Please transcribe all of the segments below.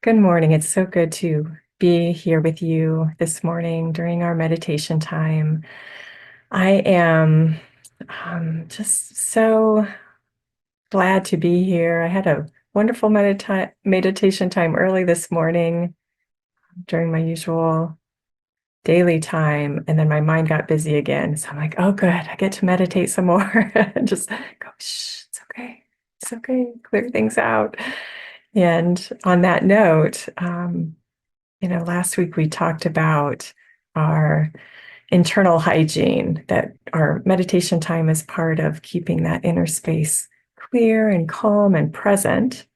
Good morning. It's so good to be here with you this morning during our meditation time. I am just so glad to be here. I had a wonderful meditation time early this morning during my usual daily time, and then my mind got busy again. So I'm like, oh, good. I get to meditate some more and just go, shh, it's okay. It's okay. Clear things out. And on that note, last week we talked about our internal hygiene, that our meditation time is part of keeping that inner space clear and calm and present,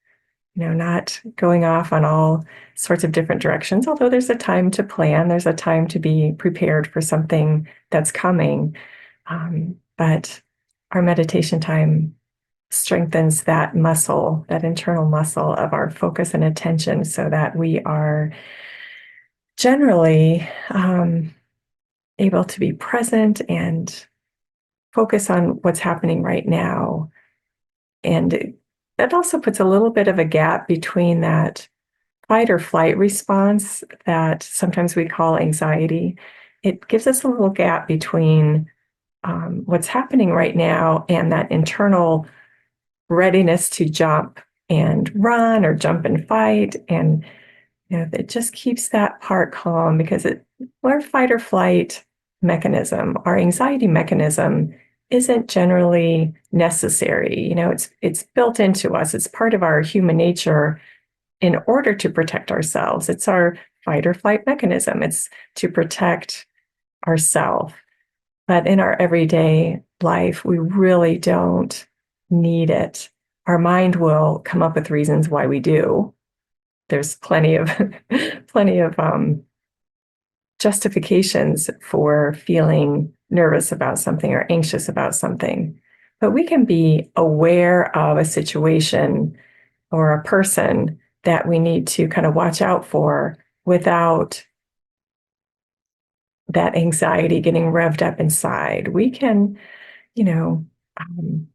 not going off on all sorts of different directions, although there's a time to plan, there's a time to be prepared for something that's coming. But our meditation time strengthens that muscle, that internal muscle of our focus and attention, so that we are generally able to be present and focus on what's happening right now. And that also puts a little bit of a gap between that fight or flight response that sometimes we call anxiety. It gives us a little gap between what's happening right now and that internal readiness to jump and run or jump and fight. And it just keeps that part calm because our fight or flight mechanism, our anxiety mechanism, isn't generally necessary. It's built into us. It's part of our human nature in order to protect ourselves. It's our fight or flight mechanism. It's to protect ourselves. But in our everyday life, we really don't need it. Our mind will come up with reasons why we do. There's plenty of plenty of justifications for feeling nervous about something or anxious about something. But we can be aware of a situation or a person that we need to kind of watch out for without that anxiety getting revved up inside. We can, you know, um,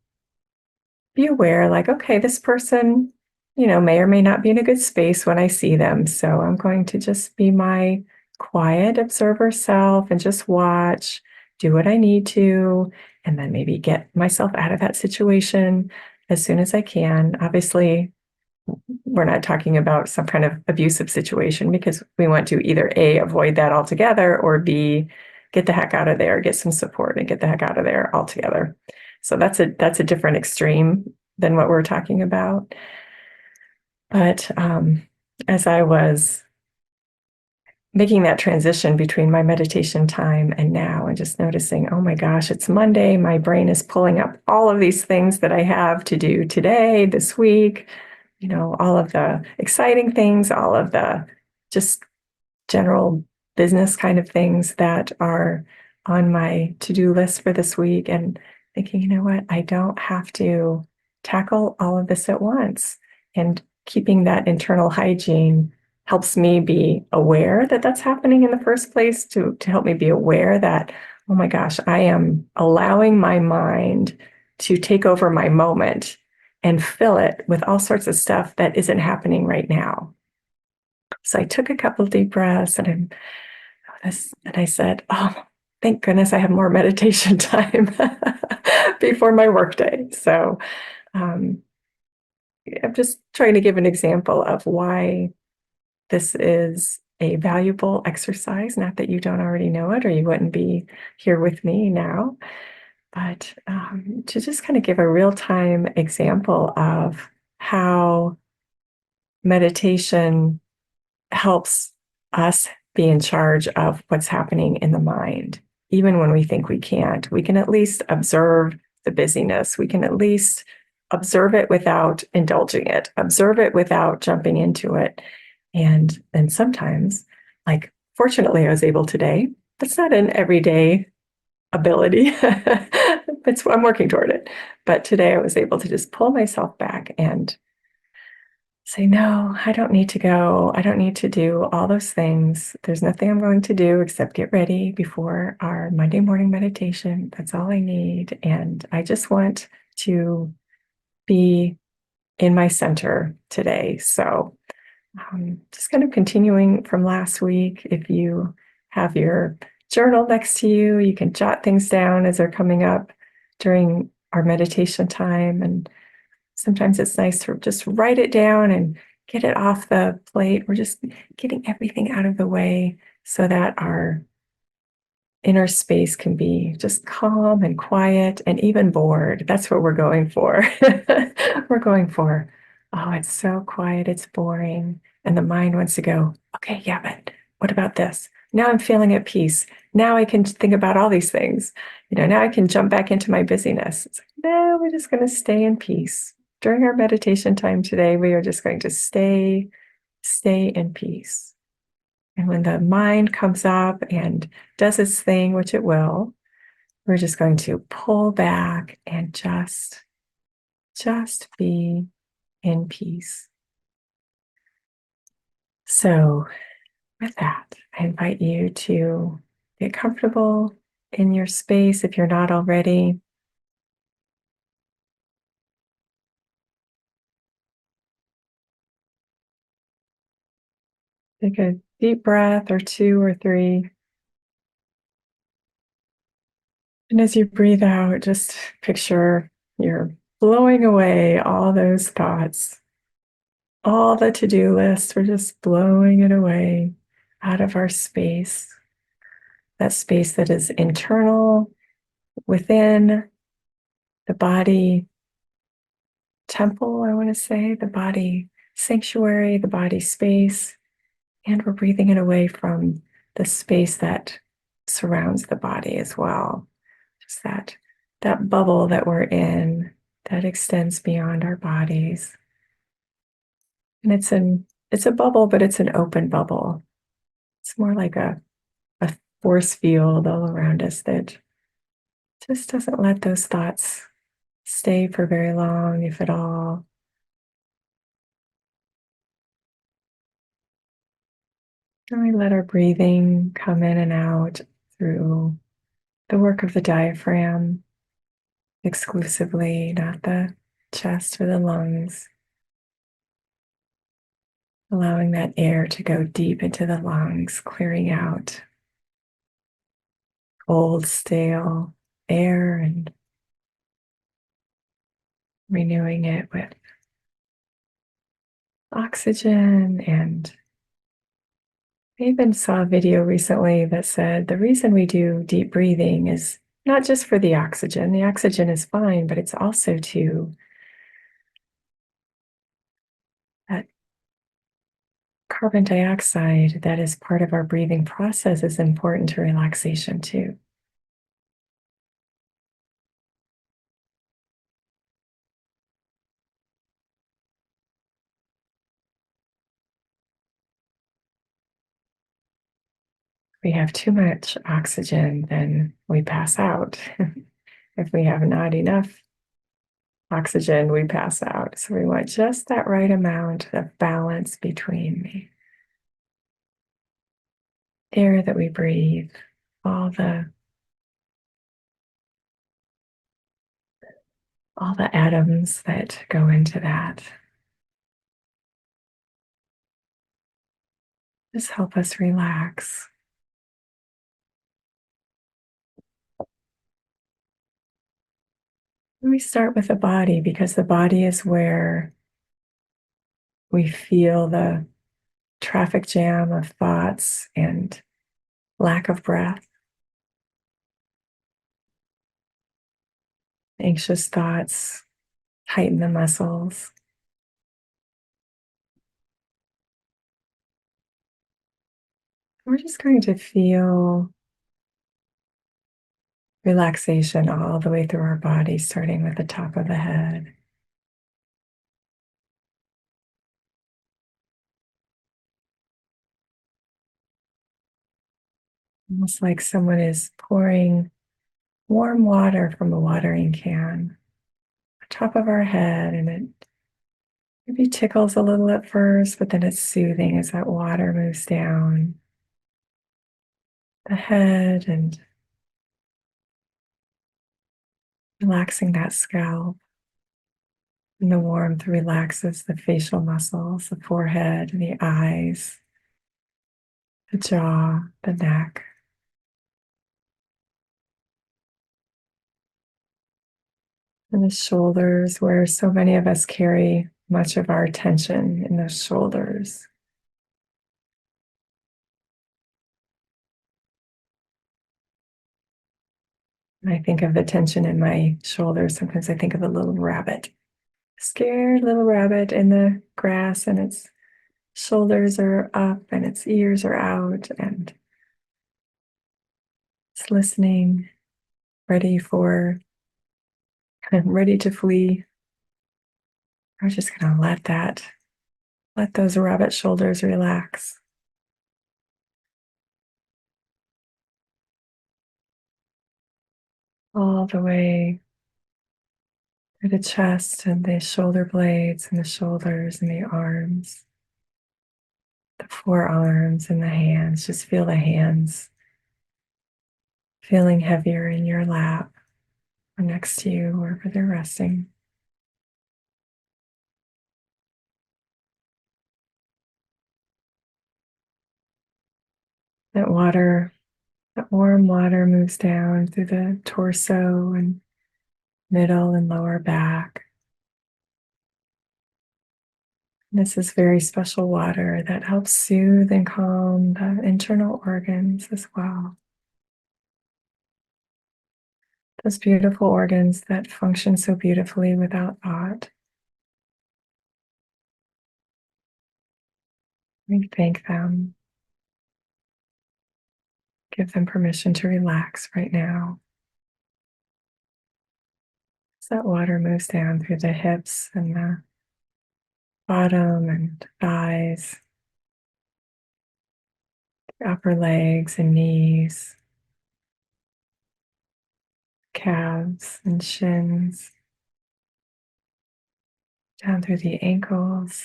be aware, like, okay, this person, may or may not be in a good space when I see them. So I'm going to just be my quiet observer self and just watch, do what I need to, and then maybe get myself out of that situation as soon as I can. Obviously, we're not talking about some kind of abusive situation because we want to either A, avoid that altogether, or B, get the heck out of there, get some support and get the heck out of there altogether. So that's a different extreme than what we're talking about. But as I was making that transition between my meditation time and now, and just noticing, oh my gosh, it's Monday, my brain is pulling up all of these things that I have to do today, this week, all of the exciting things, all of the just general business kind of things that are on my to-do list for this week, and thinking, you know what, I don't have to tackle all of this at once. And keeping that internal hygiene helps me be aware that that's happening in the first place, to help me be aware that, oh my gosh, I am allowing my mind to take over my moment and fill it with all sorts of stuff that isn't happening right now. So I took a couple of deep breaths and I said, oh, thank goodness I have more meditation time before my workday. So um, I'm just trying to give an example of why this is a valuable exercise. Not that you don't already know it or you wouldn't be here with me now, but to just kind of give a real-time example of how meditation helps us be in charge of what's happening in the mind. Even when we think we can't, we can at least observe the busyness. We can at least observe it without indulging it, observe it without jumping into it. And sometimes, like, fortunately, I was able today. That's not an everyday ability. I'm working toward it. But today I was able to just pull myself back and say, no, I don't need to go. I don't need to do all those things. There's nothing I'm going to do except get ready before our Monday morning meditation. That's all I need. And I just want to be in my center today. So Just kind of continuing from last week, if you have your journal next to you, you can jot things down as they're coming up during our meditation time. And sometimes it's nice to just write it down and get it off the plate. We're just getting everything out of the way so that our inner space can be just calm and quiet and even bored. That's what we're going for. We're going for, oh, it's so quiet, it's boring. And the mind wants to go, okay, yeah, but what about this? Now I'm feeling at peace. Now I can think about all these things. Now I can jump back into my busyness. It's like, no, we're just going to stay in peace. During our meditation time today, we are just going to stay in peace. And when the mind comes up and does its thing, which it will, we're just going to pull back and just be in peace. So with that, I invite you to get comfortable in your space if you're not already. Take a deep breath or two or three. And as you breathe out, just picture you're blowing away all those thoughts, all the to-do lists. We're just blowing it away out of our space, that space that is internal within the body temple, I want to say, the body sanctuary, the body space. And we're breathing it away from the space that surrounds the body as well. Just that bubble that we're in that extends beyond our bodies. And it's a bubble, but it's an open bubble. It's more like a force field all around us that just doesn't let those thoughts stay for very long, if at all. And we let our breathing come in and out through the work of the diaphragm exclusively, not the chest or the lungs. Allowing that air to go deep into the lungs, clearing out old, stale air and renewing it with oxygen. And I even saw a video recently that said the reason we do deep breathing is not just for the oxygen. The oxygen is fine, but it's also to that carbon dioxide that is part of our breathing process is important to relaxation too. If we have too much oxygen, then we pass out. If we have not enough oxygen, we pass out. So we want just that right amount of balance between the air that we breathe, all the atoms that go into that. Just help us relax. We start with the body because the body is where we feel the traffic jam of thoughts and lack of breath, anxious thoughts, tighten the muscles. We're just going to feel relaxation all the way through our body, starting with the top of the head. Almost like someone is pouring warm water from a watering can on top of our head, and it maybe tickles a little at first, but then it's soothing as that water moves down the head and relaxing that scalp. And the warmth relaxes the facial muscles, the forehead, the eyes, the jaw, the neck. And the shoulders, where so many of us carry much of our tension in those shoulders. When I think of the tension in my shoulders, sometimes I think of a little rabbit, scared little rabbit in the grass, and its shoulders are up and its ears are out, and it's listening, ready for, ready to flee. We're just going to let those rabbit shoulders relax all the way through the chest and the shoulder blades and the shoulders and the arms, the forearms and the hands. Just feel the hands feeling heavier in your lap or next to you, wherever they're resting. That water, that warm water moves down through the torso and middle and lower back. This is very special water that helps soothe and calm the internal organs as well. Those beautiful organs that function so beautifully without thought. We thank them, give them permission to relax right now. As that water moves down through the hips and the bottom and thighs, the upper legs and knees, calves and shins, down through the ankles,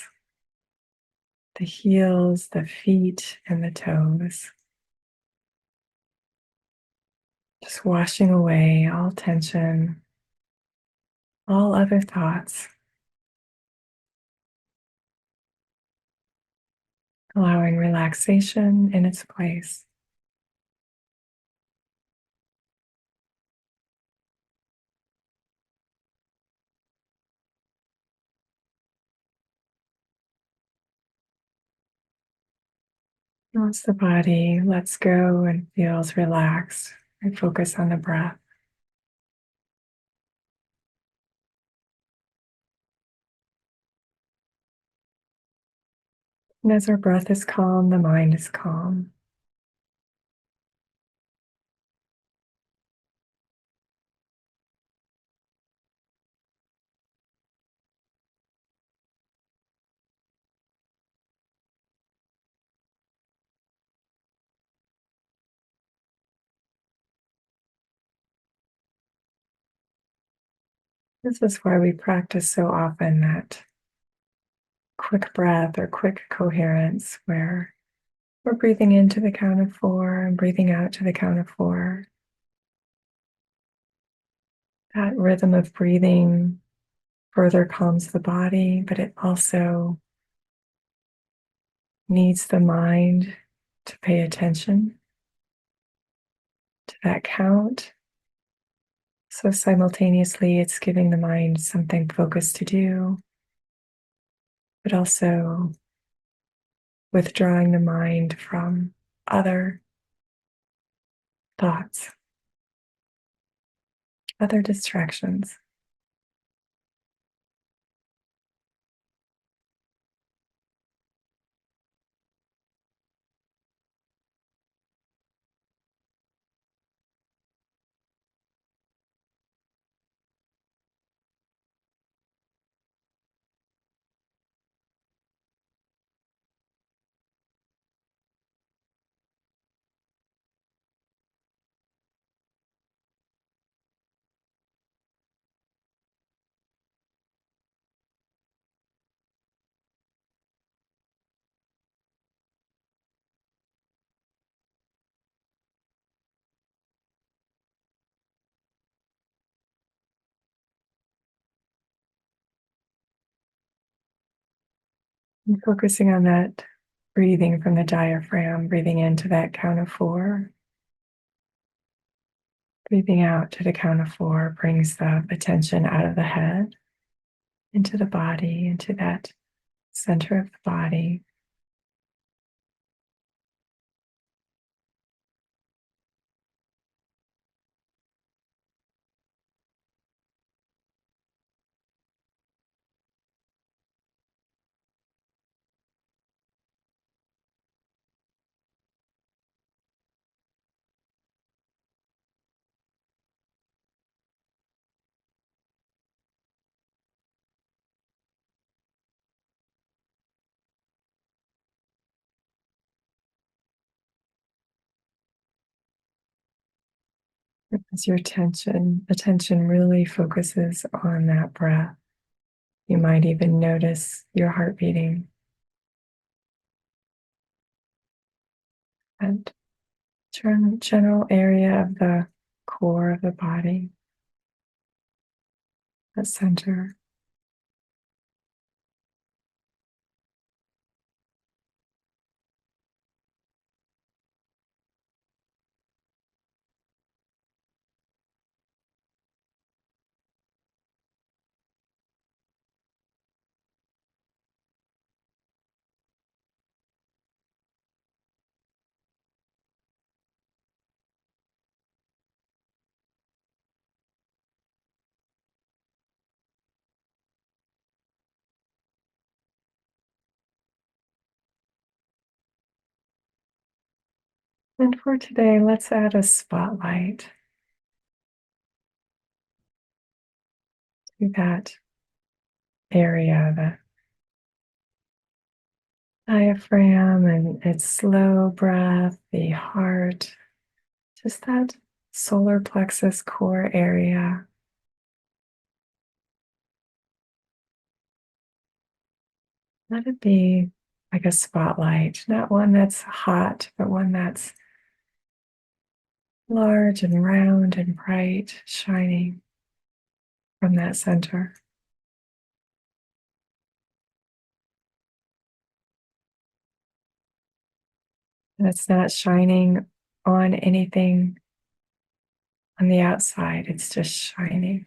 the heels, the feet, and the toes. Just washing away all tension, all other thoughts, allowing relaxation in its place. Once the body lets go and feels relaxed, I focus on the breath. And as our breath is calm, the mind is calm. This is why we practice so often that quick breath or quick coherence, where we're breathing into the count of four and breathing out to the count of four. That rhythm of breathing further calms the body, but it also needs the mind to pay attention to that count. So simultaneously, it's giving the mind something focused to do, but also withdrawing the mind from other thoughts, other distractions. And focusing on that breathing from the diaphragm, breathing into that count of four, breathing out to the count of four brings the attention out of the head into the body, into that center of the body. As your attention really focuses on that breath, you might even notice your heart beating and general area of the core of the body, the center. And for today, let's add a spotlight to that area, the diaphragm and its slow breath, the heart, just that solar plexus core area. Let it be like a spotlight, not one that's hot, but one that's large and round and bright, shining from that center. And it's not shining on anything on the outside, it's just shining.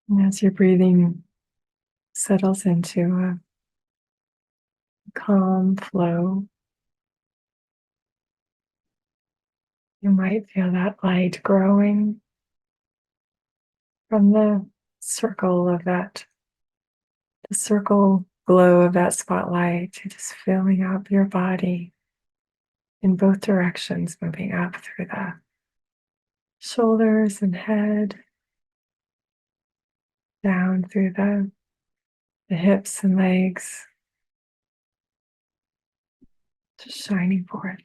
And as your breathing settles into a calm flow, you might feel that light growing from the circle glow of that spotlight, just filling up your body in both directions, moving up through the shoulders and head, down through the hips and legs, just shining forward.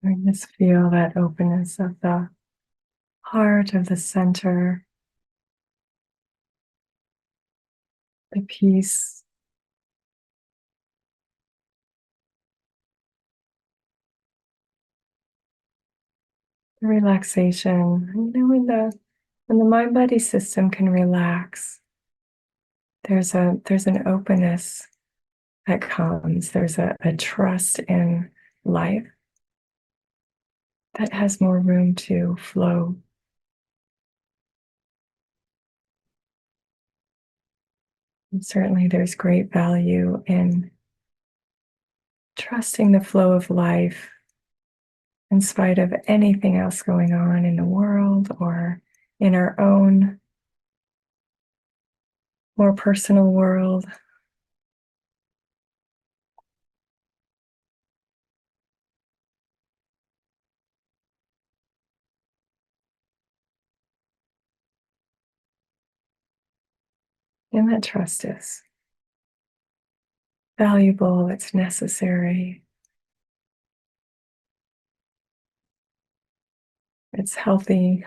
And just feel that openness of the heart, of the center, the peace, the relaxation. When the mind body system can relax, there's an openness that comes. There's a trust in life that has more room to flow. And certainly there's great value in trusting the flow of life in spite of anything else going on in the world or in our own more personal world. And that trust is valuable, it's necessary, it's healthy,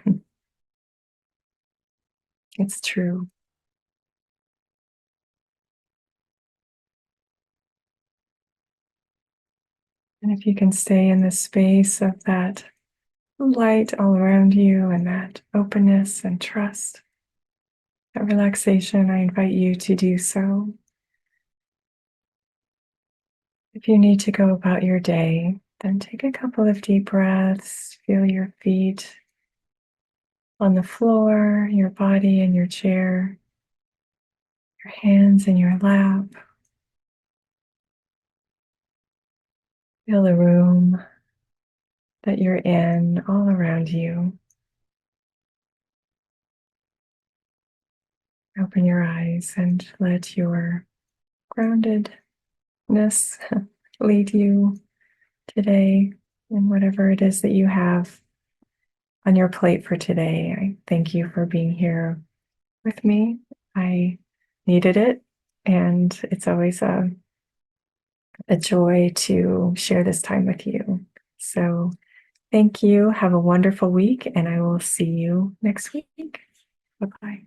it's true. And if you can stay in the space of that light all around you and that openness and trust, that relaxation, I invite you to do so. If you need to go about your day, then take a couple of deep breaths, feel your feet on the floor, your body in your chair, your hands in your lap. Feel the room that you're in all around you. Open your eyes and let your groundedness lead you today in whatever it is that you have on your plate for today. I thank you for being here with me. I needed it, and it's always a joy to share this time with you. So thank you. Have a wonderful week, and I will see you next week. Bye-bye.